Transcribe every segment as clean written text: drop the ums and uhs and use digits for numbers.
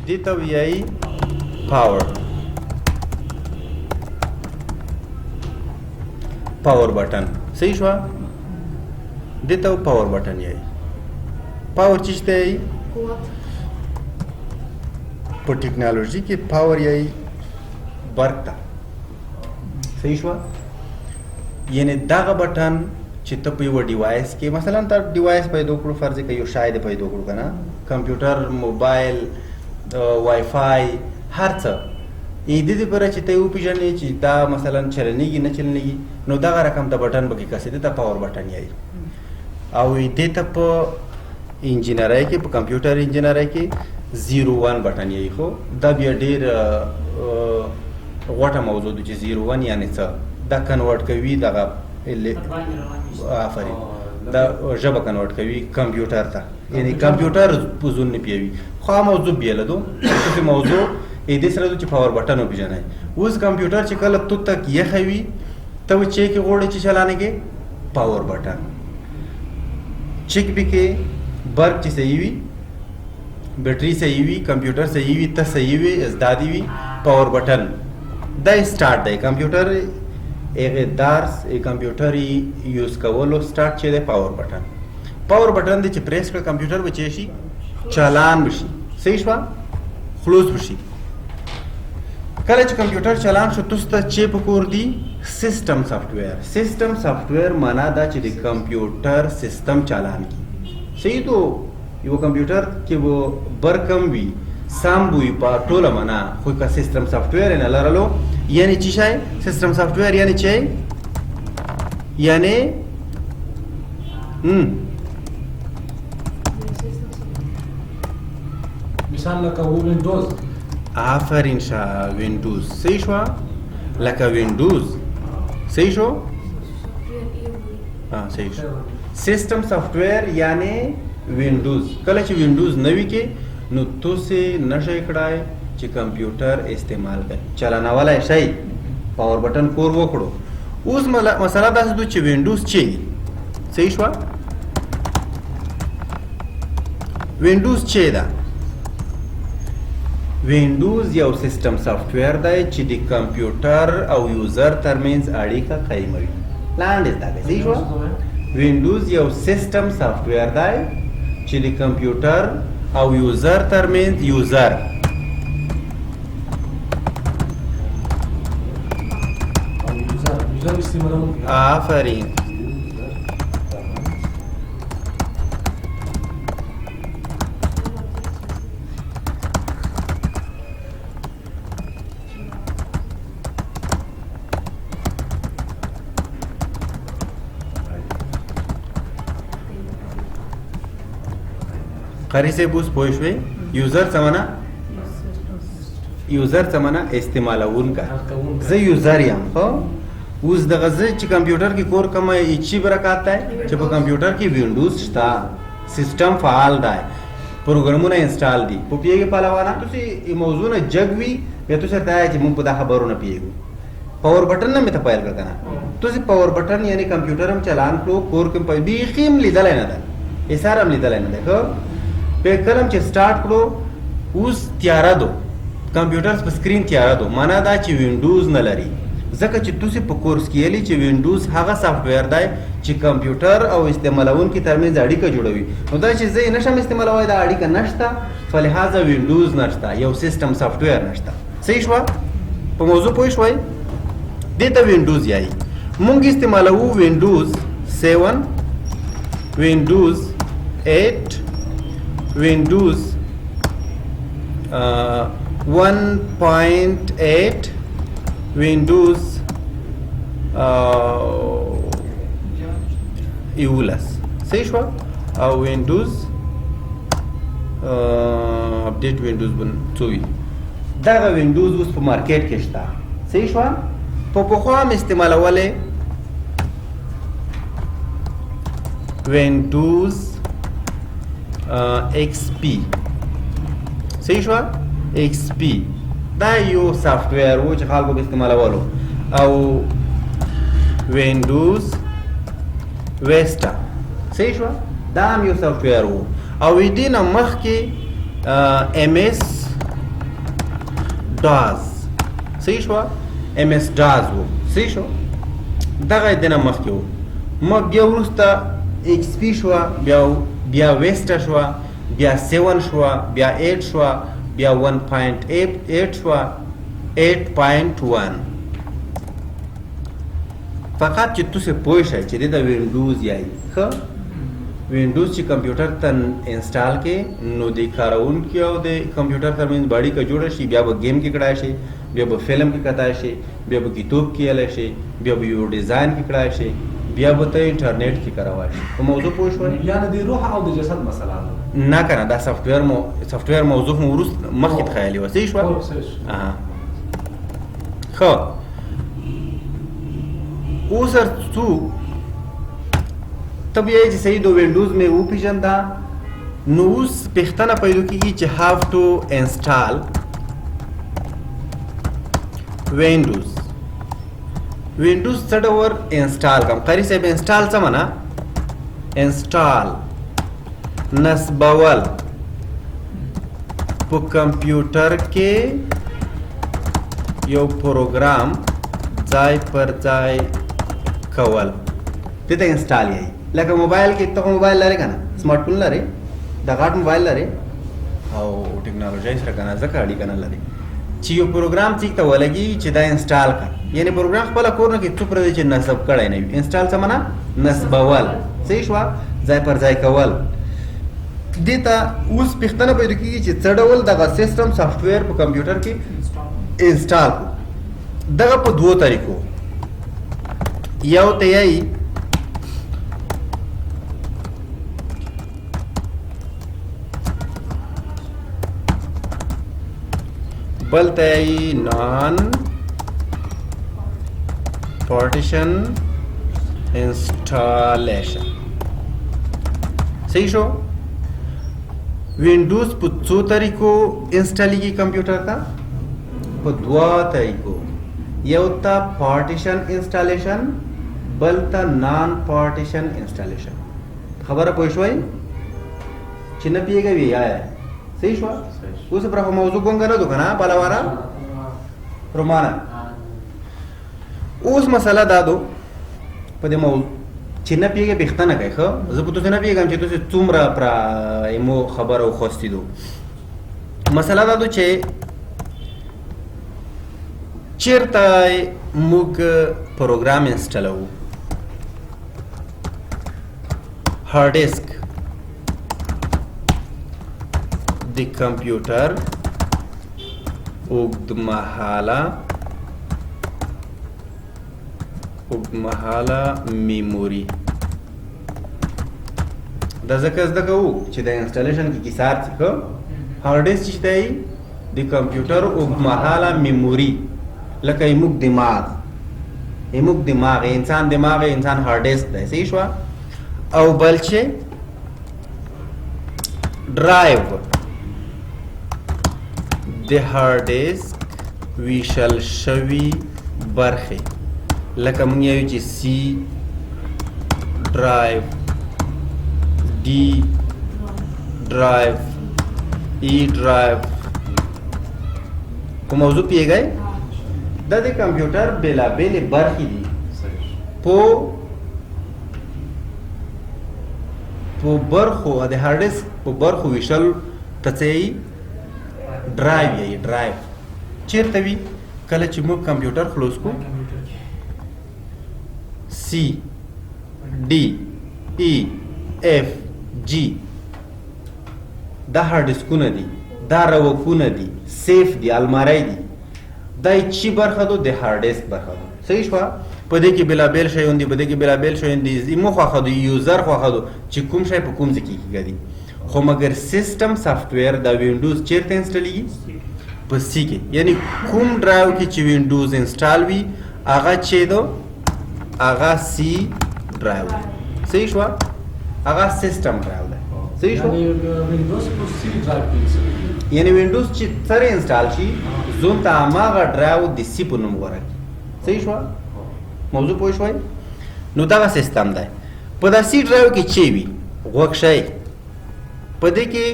دې ته وایي پاور بټن. صحیح شوه؟ دې ته پاور بټن یایي. پاور چی ته یایي؟ په ټکنالوژي کې پاور یایي برق ته. صحیح شوه؟ یعنی دغه بټن چې ته په یوه ډیوایس کې مثلا ته ډیوایس پیدا کړو، فرض کړه یو شای دې پیدا کړو که نه، کمپیوټر، موبایل، وای فای، هر څه دې دپاره چې ته یې وپېژنې چې دا مثلا چلنېږي نه چلنېږي، نو دغه رقم ته بټن پکې کسې دې ته پاور بټن یایي. او دې ته په انجینرۍ کې، په کمپیوټر انجینرۍ کې 01 بټن یایي. خو دا بیا ډېر غوټه موضوع ده چې 01 یعنې څه، دا کنورټ کوي دغه آفرین دا ژبه کنورټ کوي کمپیوټر ته، یعنی کمپیوټر په زون نه پیوي. خو موضوع بیله ده، داسې موضوع دې سره ده چې پاور بټن وپېژنئ. اوس کمپیوټر چې کله تو تک یخه وي ته و چیک یې غواړې چې چلانه کې پاور بټن چیک به کې برق چې صحیح وي، بیټري صحیح وي، کمپیوټر صحیح وي، ته صحیح وي، ازدادي وي، پاور بټن دا سٹارټ دی. کمپیوټر هغه درس کمپیوټر یوز کولو سٹارټ چې دی پاور بټن. پاور بټن دی چې پریس کړه کمپیوټر به چی شي، چالان بشي. صحیح شوه؟ خلوص بشي. کله چې کمپیوټر چالان شو تاسو ته چې پکور دی سیستم سافټویر. سیستم سافټویر معنا دا چې د کمپیوټر سیستم چالان کی. صحیح تو یو کمپیوټر کې و برکم وي سام وي په ټوله معنا، خو که سیستم سافټویر نه لرلو یعنی چی شای سیستم سافټویر یعنی چی یعنی مثال لکه وینډوز. آفرین شاه وینډوز. صحیح شوه؟ لکه وینډوز. صحیح شو؟ صحیح شو. سیستم سافټویر یعنی وینډوز. کله چې وینډوز نه وي کې نو تاسې نشئ کړای چې کمپیوټر استعمال کړئ، چلانولی شئ، پاور بټن کور وکړو. اوس مسله داسې ده چې وینډوز چې صحیح شوه؟ وینډوز چې ده، وینډوز یو سیستم سافټویر دی چې د کمپیوټر او یوزر ترمنځ اړیکه قایموي. لاندې زده کړئ. صحیح شوه؟ وینډوز یو سیستم سافټویر دی چې د کمپیوټر او یوزر ترمنځ آفرین قاری سے بوس پوه شوې. یوزر څه معنا؟ یوزر څه معنا؟ استعمالونکی. زه یوزر یم. خو اوس دغه زه چې کمپیوټر کې کور کوم چی برکات دی چې په کمپیوټر کې وینډوز شته، سیستم فعال دی، پروګرامونه انسټال دي. په پیږي پهلوانا تاسې موضوع نه جګ وي بیا تاسو ته چې موږ په دا خبرو نه پیږو. پاور بټن نه مې ته پیل کړ که نه، تاسې پاور بټن یعنی کمپیوټر هم چلان کړو، کور کې بیخي هم لیدلی نه ده، ایسار هم لیدلی نه دی. ښه په کله چې سٹارټ کړو اوس تیاره دو، کمپیوټر په سکرین تیاره دو، معنا دا چې وینډوز نه لري. ځکه چې تاسې په کورس کې ویلي چې وینډوز هغه سافټویر دی چې کمپیوټر او استعمالونکي ترمنځ اړیکه جوړوي. نو دا چې زه یې نشم استعمالولی دا اړیکه نشته، فلهذا وینډوز نشته، یو سیستم سافټویر نشته. صحیح شوه؟ په موضوع پوه شوئ؟ دې ته وینډوز یایي. مونږ استعمالوو وینډوز 7، وینډوز 8، وینډوز 1.8، وینډوز 11. صحیح شوه؟ او وینډوز اپډیټ وینډوز 24. دغه وینډوز اوس په مارکیټ کې شته. صحیح شوه؟ په پخوا هم استعمالولی وینډوز XP. صحیح شوه؟ XP دا یو سافټویر و چې خلکو به استعمالولو، او وینډوز ویسټا. صحیح شوه؟ دا هم یو سافټویر و. او دې نه مخکې MS DOS صحیح شو MS DOS وو صحیح شو دغه دنه مخکې وو ما بیا وروسته XP شو بیا ویستا شو بیا 7 شو بیا 8 شو بیا 1.8 شو 8.1 فقط چې تاسو پوه شئ چې د وینډوز یای ښه وینډوز چې کمپیوټر ته انسټال کې نو د کارونکي او د کمپیوټر ترمنځ باډي کا جوړ شي بیا به گیم کې کړای شي بیا به فلم کې کتای شي بیا به کتاب کې اله شي بیا به یو ډیزاین کې کړای شي بیا به ته انټرنیټ کې کراوای شي په موضوع پوه شئ یعنی د روح او د جسد مسله ده نه کنه دا سافټویر موضوع مو ورست مخکې تخیلي و صحیح شو اها خو اوس څو تب یې چې صحیح دو وینډوز مې وپیژندا نو اوس پښتنه پیدا کیږي چې هاو ټو انسټال وینډوز څه ډول انسټال کوم قاری صاحب انسټال څه معنا انسټال نصبول په کمپیوټر کې یو پروګرام ځای پر ځای کول دته انسټال یې لکه موبایل کې ته موبایل لري کنه سمارټ فون لري دا غاټ موبایل لري او ټیکنالوژي سره کنه ځکه اړیکه نه لري چې یو پروګرام چې ته ولګي چې دا انسټال کړه یعنی پروګرام خپل کور نه کې څو پر دې چې نصب کړای نه وي انسټال څه معنا نصبول صحیح شو ځای پر ځای کول دته اوس پښتنه پیدا کیږي چې څه ډول دغه سیستم سافټویر په کمپیوټر کې انسټال دغه په دوه طریقو یو ته یې بل ته یې نان پارټیشن انسټالیشن صحیح شو وینډوز په څو طریقو انسټالیږي کمپیوټر ته په دوه طریقو یو ته پارټیشن انسټالیشن بل ته نان پارټیشن انسټالیشن خبره پوه شوي چې نه پیږي آیا صحیح شو اوس پر موضوع څنګه نه دوکنه بالاوارا رومانا اوس مسله دادو په دې موضوع چې نه پیږي بختنه کوي خو زه په تاسو نه پیږم چې تاسو څومره پر ایمو خبرو خوستي دو مسله دادو چې چیرته موږ پروګرام انسټالو هارد ډیسک د کمپیوټر اوږدمهاله میموري دا ځکه زده کوو چې د انسټالیشن کې کیسار څه هارد ډیسک چې دی د کمپیوټر اوږدمهاله میموري لکه یموږ دماغ انسان هارد ډیسک دی صحیح شو او بل چې ډرایو د هارد ډیسک ویشل شوي برخې لکه موږ یو چې سی ډرایو ډي ډرایو ای ډرایو په موضوع پیږئ دا د کمپیوټر بېلابېلې برخې دي په برخو د هارد ډیسک په برخو ویشل ته څه ډرایو چیرته وي کله چې موږ کمپیوټر خلاص کو سی ډي ای اف جی دا هارد ډیسکونه دي دا روکونه دي سیف دي الماری دي دا چی برخه دو د هارد ډیسک برخه دو صحیح شو په دې کې بلابل شیون دي په دې کې بلابل شیون دي زمو خو خدو یوزر خو خدو چې کوم شی په کوم ځای کې کیږي خو مګر سیستم سافټویر دا وینډوز چیرته انسټالیږي په سی کې یعنی کوم ډرایو کې چې وینډوز انسټال وي هغه چې دو هغه سی ډرایو صحیح شو هغه سیستم ډرایو دی صحیح شو وینډوز په سی ډرایو کې یعنی وینډوز چې سره انسټال شي زون ته هغه ډرایو د سی په نوم ورکړي صحیح شو موضوع پوه شوي نو دغه سیستم دی په دا سی ډرایو کې چې وي غوږ شئ په دې کې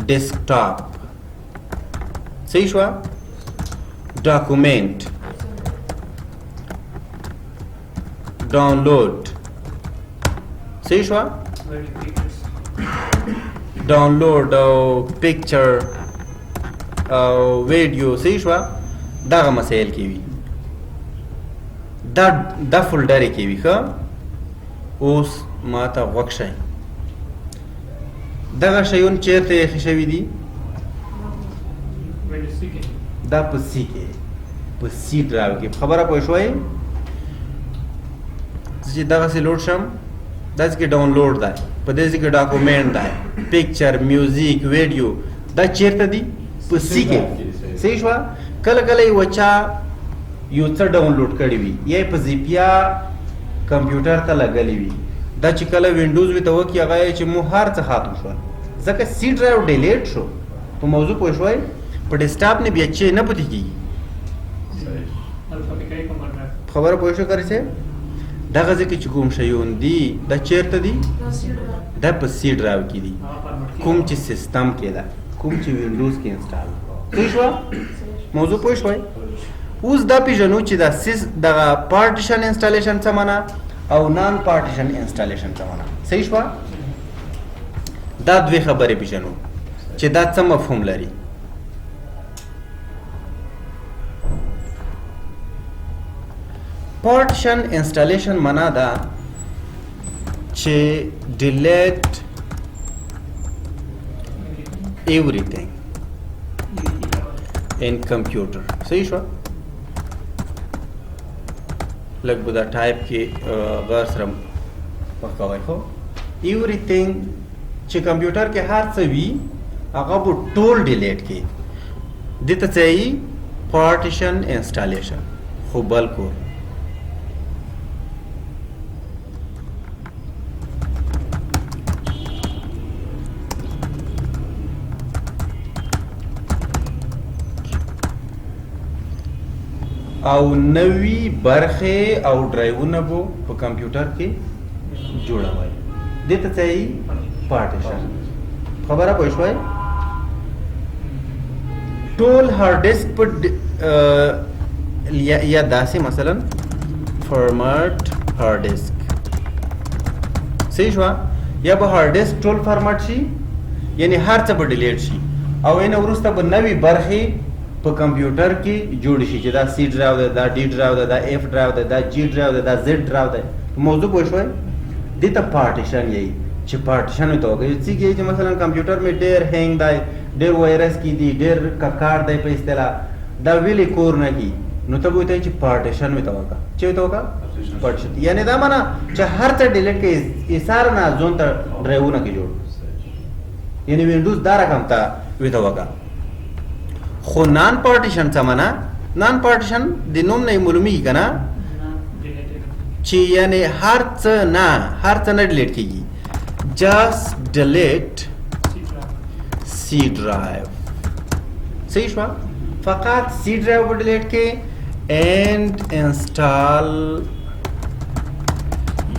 ډیسکټاپ صحیح شو document, download. صحیح شو؟ download او picture او ویډیو صحیح شو؟ دغه مسایل کې وي. دا فولډر کې وي ښه. اوس ماته غوږ شئ. دغه شیون چیرته ایښي شوي دي؟ دا په سی کې په سی ډرایو کې خبره پوه شوئ؟ چې دغسې لوډ شم داسې کې ډاونلوډ دی په داسې کې ډاکومنټ دی پکچر میوزیک ویډیو دا چیرته دي؟ په سی کې. صحیح شوه؟ کله کله یې وچا یو څه ډاونلوډ کړي وي یا په زیپیا کمپیوټر ته لګلی وي دا چې کله وینډوز وي ته وکړي هغه یې چې مو هر څه ختم شول ځکه سی ډرایو ډیلیټ شو په موضوع پوه شوئ په ډیسکټاپ نه بیا چې نه پاتې کېږي. خبره پوه شو کړئ چې دغه ځای کې چې کوم شیون دي دا چیرته دي؟ دا په سی ډرایو کې دي کوم چې سیستم کې ده کوم چې وینډوز کې انسټال. صحیح شوه؟ موضوع پوه شوئ؟ اوس دا پیژنو چې دا دغه پارټیشن انسټالیشن څه معنا او نان پارټیشن انسټالیشن څه معنا. صحیح شوه؟ دا دوې خبرې پیژنو چې دا څه مفهوم لري. پارټیشن انسټالیشن معنا دا چې delete everything in computer. صحیح شو؟ لږ به دا ټایپ کې غیر سره پکوئ خو everything چې کمپیوټر کې هر څه وي هغه به ټول ډیلیټ کړي دې ته څه وایي پارټیشن انسټالیشن. خو بلکو او نوی برخې او ډرایوونه به په کمپیوټر کې جوړوي دې ته څه وایي پارټیشن. خبره پوه شوئ؟ ټول هارډ ډیسک په یا داسې مثلا فارمټ هارډ ډیسک. صحیح شوه؟ یا به هارډ ډیسک ټول فارمټ شي یعنی هر څه به ډیلیټ شي او اینه وروسته به نوې برخې په کمپیوټر کې جوړ شي چې دا سی ډرایو ده دا ډي ډرایو ده دا اف ډرایو ده دا جی ډرایو ده دا زد ډرایو ده. موضوع پوه شوئ؟ دې ته پارټیشن یایي چې پارټیشن ورته وکړئ څه کېږي چې مثلا کمپیوټر مې ډېر هینګ دی ډېر وایرس کې دي ډېر ککړ دی په اصطلاح دا ویلې کور نه کي نو ته به ورته وایي چې پارټیشن ورته وکړه. چې ورته وکړه پارټیشن یعنې دا معنا چې هر څه ډیلیټ کړي ایثار نه ځون ته ډرایوونه کې جوړ یعنې وینډوز دا رقم ته ورته وکړه. خو نان پارټیشن څه معنا؟ نان پارټیشن د نوم نه یې معلومیږي که نه چې یعنې هر څه نه ډیلیټ کېږي just delete C drive. صحیح شوه؟ فقط C drive به ډیلیټ کې and install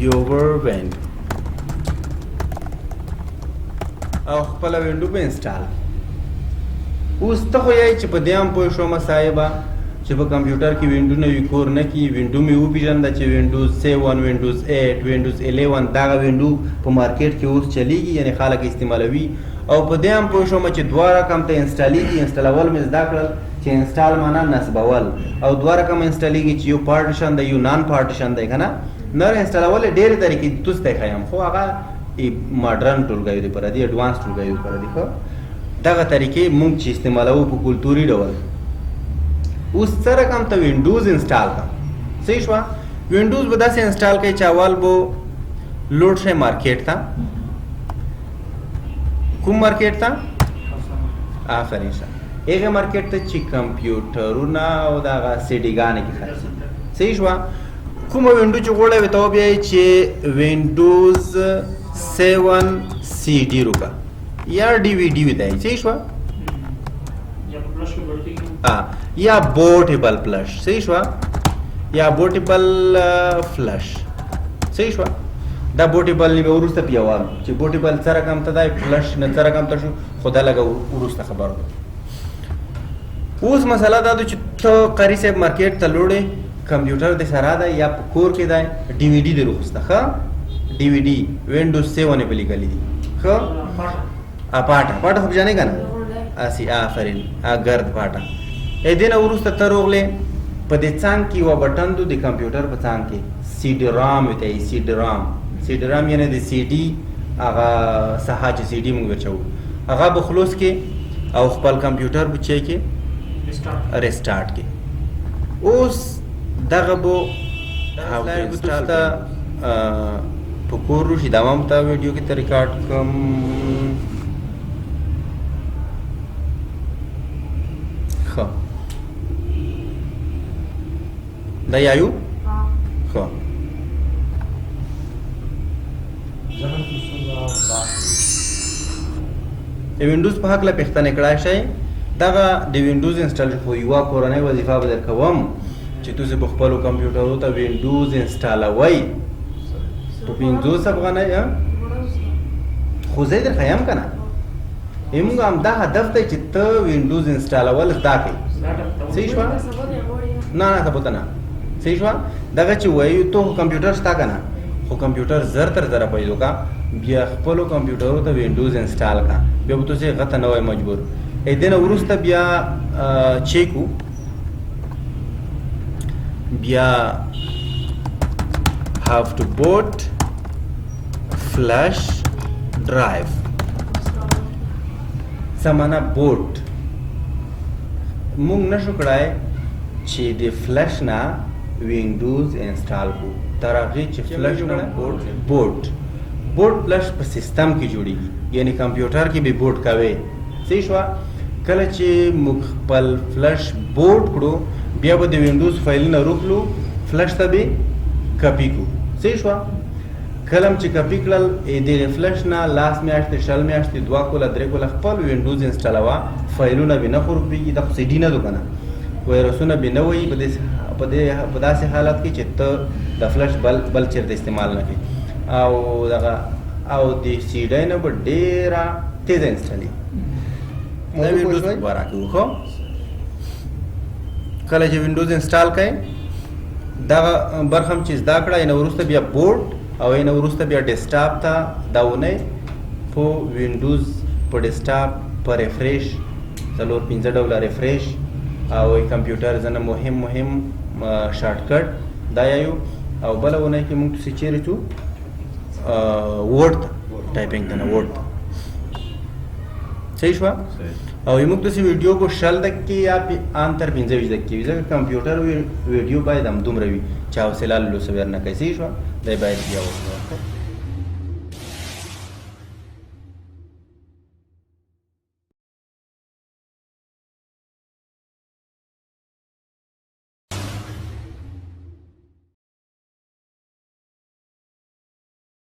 your window او خپله وینډو به انسټال. اوس ته خو یې چې په دې هم پوه شومه صاحبه چې په کمپیوټر کې وینډو نه وي کور نه کي وینډو مې وپېژنده چې وینډوز 7 وینډوز 8 وینډوز 11 دغه وینډو په مارکیټ کې اوس چلیږي یعنې خلک استعمالوي او په دې هم پوه شومه چې دوه رقم ته انسټالیږي انسټالول مې زده کړل چې انسټال معنا نصبول او دوه رقم انسټالیږي چې یو پارټیشن دی یو نان پارټیشن دی که نه نور انسټالول یې ډېرې طریقې توس ته یې ښیم خو هغه ماډرن ټولګیو دپاره دي اډوانس ټولګیو دپاره دي ښه دغه طریقې مونږ چې استعمالوو په کلتوري ډول. اوس څه رقم ته وینډوز انسټال کړم. صحیح شوه؟ وینډوز به داسې انسټال کړئ چې اول به لوډ شئ مارکیټ ته. کوم مارکیټ ته؟ آفرین شه هغې مارکیټ ته چې کمپیوټرونه او دغه سیډیګانې کې خرڅېږي. صحیح شوه؟ کومه وینډو چې غوړی وي ته وبیایئ چې وینډوز 7 سی ډي روکه یا डी وی डी وی دی. صحیح شوه؟ یا بوټیبل فلش. صحیح شوه؟ یا بوټیبل فلش. صحیح شوه؟ دا بوټیبل نه به وروسته بیا وایم چې بوټیبل څه رقم ته دی فلش نه څه رقم ته شو خو دا لږه وروسته خبره ده. اوس مسله دا ده چې ته قاري صاحب مارکیټ ته لوړې کمپیوټر د سره ده یا په کور کې دی ډي وي ډي دې راوسته ښه ډي وي ډي وینډوز 7 یې په لیکلي دي ښه پاټه خو پېژنې که نه اسې آفرین ګرد پاټه دې نه وروسته ته راغلې په دې څانګ کې یوه بټن دو د کمپیوټر په څانګ کې سی ډي رام ورته وایي سی ډي رام یعنې د سی ډي هغه ساحه چې سی ډي موږ ورچوو هغه به خلوص کې او خپل کمپیوټر به چی کې ریسټارټ کې اوس دغه به ته په کور روشي دا هم ته ویډیو کې ته ریکارډ کړم ښه دا یایو ښه د وینډوز په هکله پوښتنه کړای شئ دغه د وینډوز انسټال خو یوه کورنۍ وظیفه به در کوم چې تاسو په خپلو کمپیوټرو ته وینډوز انسټالوئ په 50 افغانۍ خو زه در ښیم که نه موږ همدا هدف دی چې ته وینډوز انسټالول زده کړې صحیح شوه نه ثبوته نه صحیح شوه دغه چې وایو ته کمپیوټر شته که نه خو کمپیوټر زر تر زره پیدا کا بیا خپلو کمپیوټرو ته وینډوز انسټال کا بیا به تاسې هغه ته نه وای مجبور دې نه وروسته بیا چیکو بیا have to boot flash drive سمانا بوټ مونږ نشو کړای چې د فلش نه وینډوز انسټال کو تر هغې چې فلش نه بوټ فلش په سیستم کې جوړیږي یعنی کمپیوټر کې به بوټ کوي صحیح شوه کله چې موږ خپل فلش بوټ کړو بیا به د وینډوز فایلونه روکلو فلش ته به کپي کړو صحیح شوه کله چې کپي کړل د فلش نه لاس میاشتې شل میاشتې دوه کوله درې کوله خپل وینډوز انسټالوه فایلونه به نه خرابېږي دا خو سی ډي نه ده که نه وایرسونه به نه وایي په داسې حالت کې چې ته د فلش بل چېرته استعمال نه کړې او د سی ډي نه به ډېره تیزه انسټالي دا وینډوز دوباره کوو ښه کله چې وینډوز انسټال کړئ دغه برخه هم چې زده کړه یې نه وروسته بیا بورډ او یې نه وروسته بیا ډیسکټاپ ته دا اونۍ په وینډوز په ډیسکټاپ په ریفریش څلور پنځه ډوله ریفریش او کمپیوټر ځنه مهم شارټکټ دا یایو او بله اونۍ کې موږ تاسې چیرې ځو ورډ ته ټایپینګ ته نه ورډ ته صحیح شوه او موږ داسې ویډیو کو 60 دقیقې یا ان تر 25 دقیقې وي ځکه کمپیوټر ویډیو باید همدومره وي چې حوصله له لوسه ور نه کوي صحیح شوه دی باید بیا وکړو